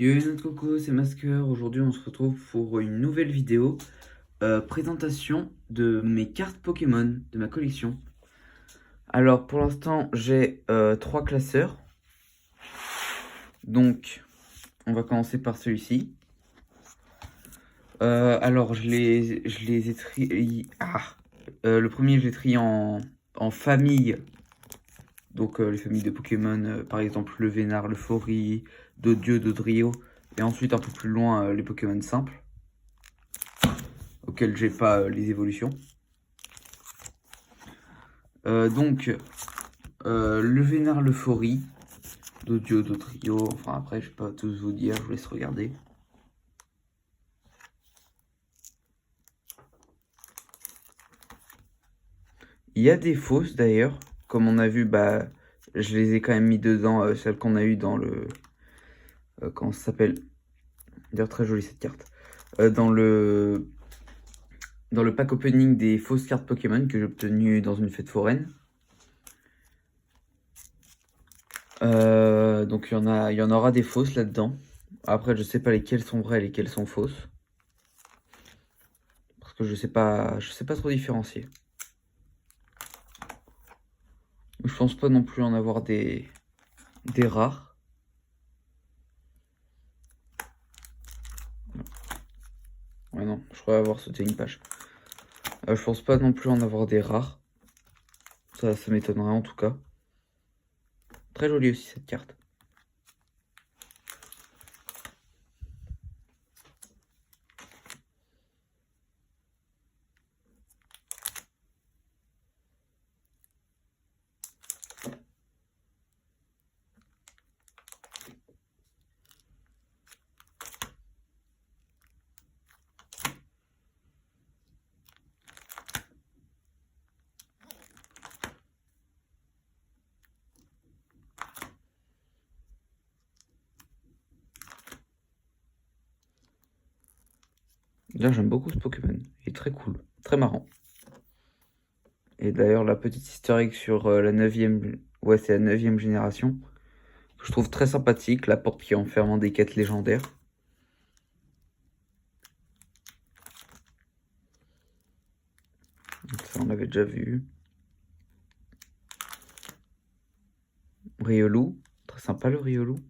Yo notre coco, c'est Masker. Aujourd'hui on se retrouve pour une nouvelle vidéo présentation de mes cartes Pokémon de ma collection. Alors pour l'instant j'ai 3 classeurs. Donc on va commencer par celui-ci. Alors je les ai triés. Le premier je l'ai trié en famille. Donc les familles de Pokémon, par exemple le Vénard, le Fori, Dodio, Dodrio. Et ensuite un peu plus loin les Pokémon simples, auxquels j'ai pas les évolutions. Le Vénard, le Fori, Dodio, Dodrio. Enfin après je vais pas tous vous dire, je vous laisse regarder. Il y a des fausses d'ailleurs, comme on a vu, bah je les ai quand même mis dedans, celles qu'on a eu dans le... comment ça s'appelle? D'ailleurs très jolie cette carte. Dans le pack opening des fausses cartes Pokémon que j'ai obtenues dans une fête foraine. Donc il y en aura des fausses là-dedans. Après je sais pas lesquelles sont vraies et lesquelles sont fausses. Parce que je sais pas trop différencier. Je pense pas non plus en avoir des rares. Ouais non, je crois avoir sauté une page. Je pense pas non plus en avoir des rares. Ça m'étonnerait en tout cas. Très jolie aussi cette carte. Là j'aime beaucoup ce Pokémon. Il est très cool, très marrant. Et d'ailleurs la petite easter egg sur la 9ème... Ouais c'est la 9ème génération. Que je trouve très sympathique, la porte qui est enfermant des quêtes légendaires. Donc ça on l'avait déjà vu. Riolu, très sympa le Riolu.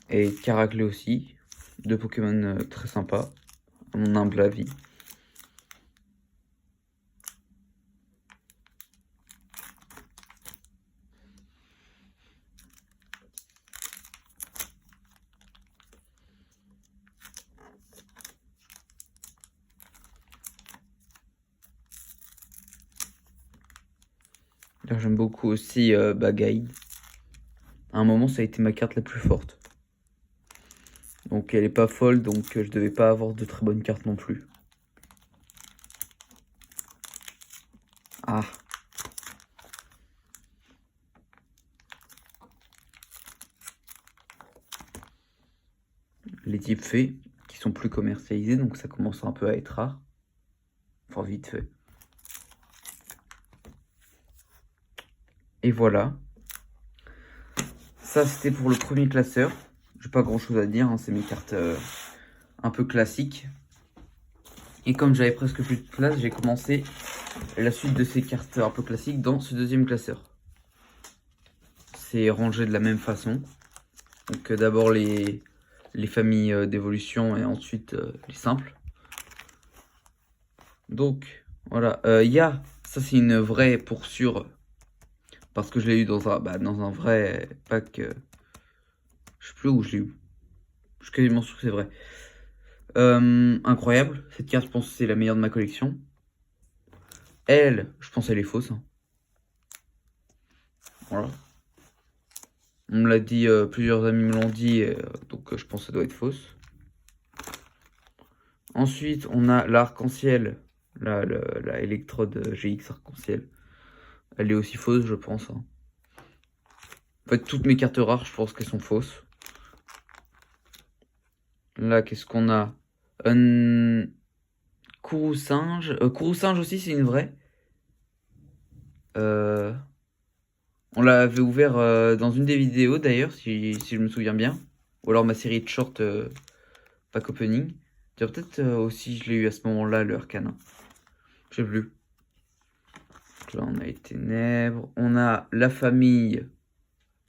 Et Caraglé aussi, deux Pokémon très sympas, à mon humble avis. Là j'aime beaucoup aussi Bagaille. À un moment ça a été ma carte la plus forte. Donc elle est pas folle, donc je devais pas avoir de très bonnes cartes non plus. Ah. Les types faits, qui sont plus commercialisés, donc ça commence un peu à être rare. Enfin vite fait. Et voilà. Ça c'était pour le premier classeur. J'ai pas grand chose à dire, hein, c'est mes cartes un peu classiques. Et comme j'avais presque plus de place, j'ai commencé la suite de ces cartes un peu classiques dans ce deuxième classeur. C'est rangé de la même façon. Donc d'abord les familles d'évolution et ensuite les simples. Donc voilà, ça c'est une vraie pour sûr. Parce que je l'ai eu dans un vrai pack. Je sais plus où je l'ai eu. Je suis quasiment sûr que c'est vrai. Incroyable. Cette carte, je pense que c'est la meilleure de ma collection. Elle, je pense qu'elle est fausse. Hein. Voilà. On me l'a dit, plusieurs amis me l'ont dit, donc je pense que ça doit être fausse. Ensuite, on a l'arc-en-ciel, la électrode GX arc-en-ciel. Elle est aussi fausse, je pense. Hein. En fait, toutes mes cartes rares, je pense qu'elles sont fausses. Là, qu'est-ce qu'on a? Kourou-singe. Kourou-singe aussi, c'est une vraie. On l'avait ouvert dans une des vidéos, d'ailleurs, si je me souviens bien. Ou alors ma série de shorts pack opening. Peut-être aussi je l'ai eu à ce moment-là, le Arcana. Je sais plus. Là, on a les ténèbres. On a la famille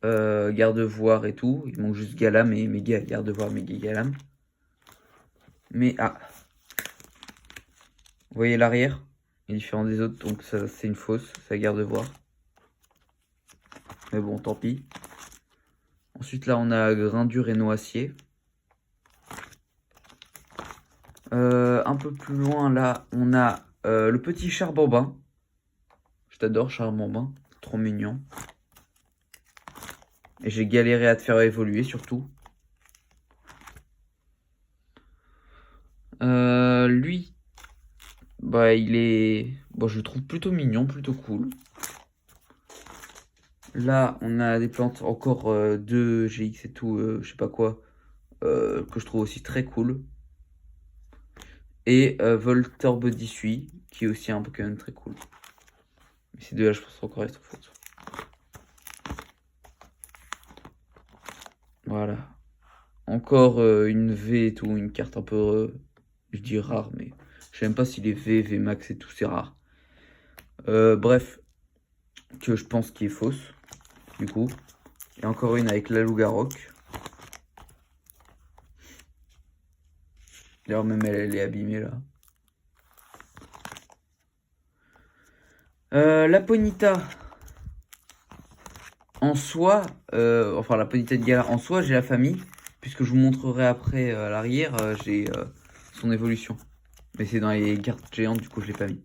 Gardevoir et tout. Il manque juste Galam et Méga Gardevoir, Méga Galam. Mais vous voyez l'arrière? Il est différent des autres, donc ça c'est une fausse, ça Gardevoir. Mais bon, tant pis. Ensuite là on a Grindure et Noacier. Un peu plus loin là on a le petit Charbambin. Je t'adore Charbambin, trop mignon. Et j'ai galéré à te faire évoluer surtout. Lui, bah il est, bon, je le trouve plutôt mignon, plutôt cool. Là, on a des plantes encore 2 GX et tout, je sais pas quoi, que je trouve aussi très cool. Et Voltorb 18, qui est aussi un Pokémon très cool. Mais ces deux-là, je pense encore être faute. Voilà. Encore une V et tout, une carte un peu, je dis rare, mais je sais même pas si les V, V max et tout, c'est rare. Bref, que je pense qui est fausse, du coup. Et encore une avec la Lougarok. D'ailleurs, même elle est abîmée là. La Ponyta. En soi, enfin la Ponyta de Galar, en soi, j'ai la famille. Puisque je vous montrerai après à l'arrière, j'ai son évolution. Mais c'est dans les cartes géantes, du coup, je l'ai pas mis.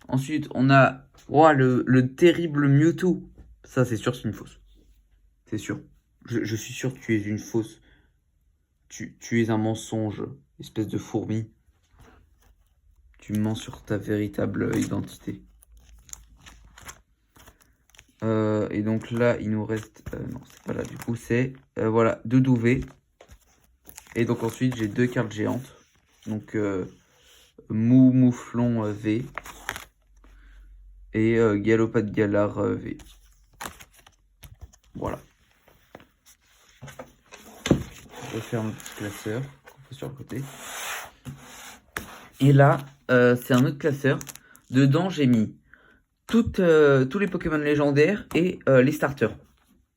Ensuite, on a le terrible Mewtwo. Ça, c'est sûr, c'est une fausse. C'est sûr. Je suis sûr que tu es une fausse. Tu es un mensonge, espèce de fourmi. Tu mens sur ta véritable identité. Et donc là, il nous reste... non, c'est pas là, du coup, c'est... voilà, Doudouvé. Et donc ensuite, j'ai 2 cartes géantes. Donc, Mouflon V. Et Galopat de Galar V. Voilà. Je referme le petit classeur qu'on fait sur le côté. Et là, c'est un autre classeur. Dedans, j'ai mis tous les Pokémon légendaires et les starters.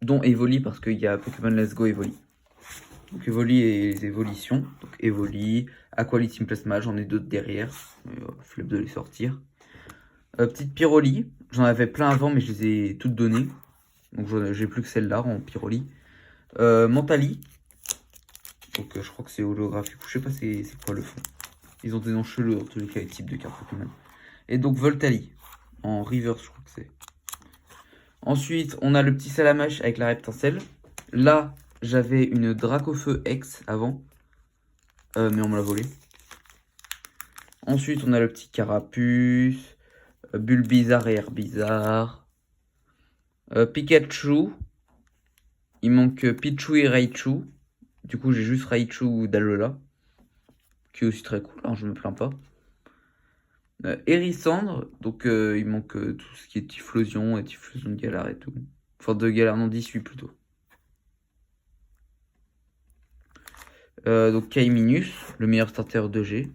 Dont Evoli, parce qu'il y a Pokémon Let's Go Evoli. Donc Evoli et les évolutions. Donc Evoli, Aqualitim Team Plasma, j'en ai d'autres derrière. Flemme de les sortir. Petite Pyroli, j'en avais plein avant, mais je les ai toutes données. Donc j'ai plus que celle-là en Pyroli. Mentali. Donc je crois que c'est holographique, je sais pas c'est quoi le fond. Ils ont des noms chelous dans tous les cas, les types de cartes Pokémon. Et donc Voltali, en reverse je crois que c'est. Ensuite, on a le petit Salamache avec la Reptincelle. Là, j'avais une Dracofeu X avant. Mais on me l'a volé. Ensuite, on a le petit Carapuce. Bulbizarre et Herbizarre. Pikachu. Il manque Pichu et Raichu. Du coup, j'ai juste Raichu ou Dalola. Qui est aussi très cool, hein, je me plains pas. Hérissandre, donc il manque tout ce qui est Typhlosion et Typhlosion de Galar et tout. Enfin, de Galar, non, 18 plutôt. Donc Kaiminus, le meilleur starter 2G.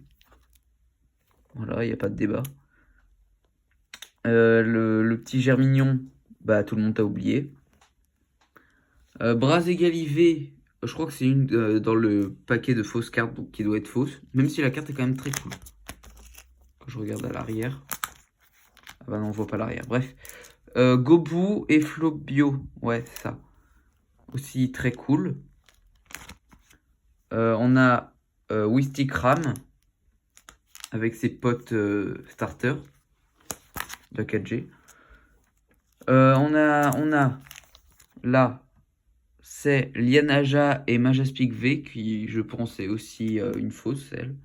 Voilà, il n'y a pas de débat. Le petit Germignon, bah tout le monde t'a oublié. Bras égalivé, je crois que c'est une dans le paquet de fausses cartes, donc qui doit être fausse. Même si la carte est quand même très cool. Quand je regarde à l'arrière. Ah bah non, on voit pas l'arrière. Bref. Gobu et Flobio. Ouais, c'est ça. Aussi très cool. On a Wistikram avec ses potes starter de 4G. On a là, c'est Lianaja et Majaspic V qui, je pense, est aussi une fausse, elle.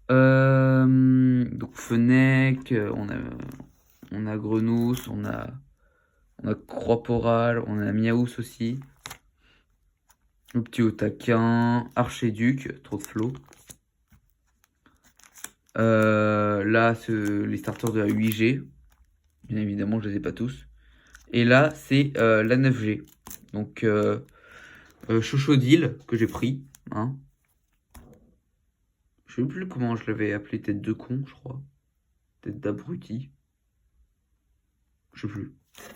Donc Fennec, on a Grenousse, on a Croix-Poral, on a Miaous aussi. Le petit Otaquin, Archéduc, trop de flow. Là, les starters de la 8G. Bien évidemment, je les ai pas tous. Et là, c'est la 9G. Donc, Chochodil que j'ai pris. Hein. Je sais plus comment je l'avais appelé, tête de con, je crois. Tête d'abruti. Je sais plus.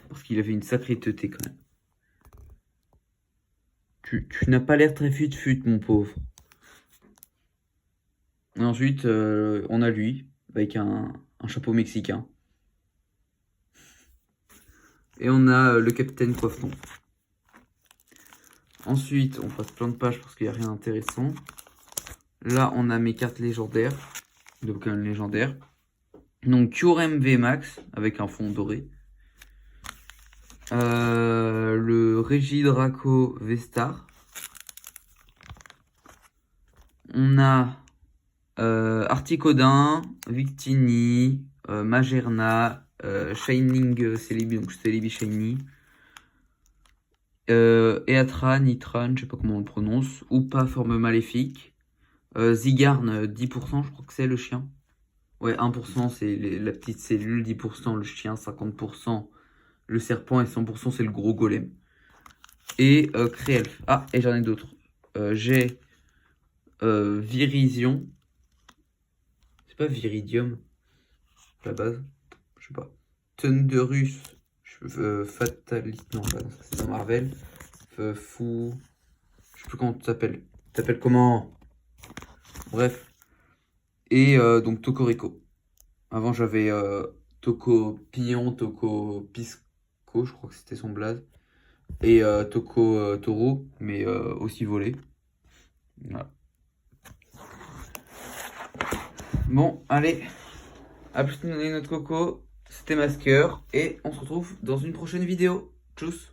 Parce qu'il avait une sacrée teuté quand même. Tu n'as pas l'air très fut-fut, mon pauvre. Et ensuite, on a lui, avec un chapeau mexicain. Et on a le capitaine Coiffeton. Ensuite, on passe plein de pages parce qu'il n'y a rien d'intéressant. Là, on a mes cartes légendaires. De Pokémon légendaires. Donc, Kyurem VMAX, avec un fond doré. Le Regidraco V-Star. On a Articodin, Victini, Magerna, Shining Celebi, donc Celebi Shiny. Eatra, Nitran, je sais pas comment on le prononce, ou pas forme maléfique. Zygarde, 10%, je crois que c'est le chien. Ouais, 1% c'est la petite cellule, 10% le chien, 50% le serpent et 100% c'est le gros golem. Et Créelf. Ah, et j'en ai d'autres. J'ai Virizion. C'est pas Viridium, la base. Je sais pas. Thunderus. Fatalist. Non, pas, c'est dans Marvel. Fou. Je sais plus comment tu t'appelles. T'appelles comment? Bref. Et donc Tokorico. Avant j'avais Toko Pillon, Toko Pisco, je crois que c'était son blaze. Et Toko Toro, mais aussi volé. Voilà. Bon, allez. A plus, notre coco. C'était Masker. Et on se retrouve dans une prochaine vidéo. Tchuss.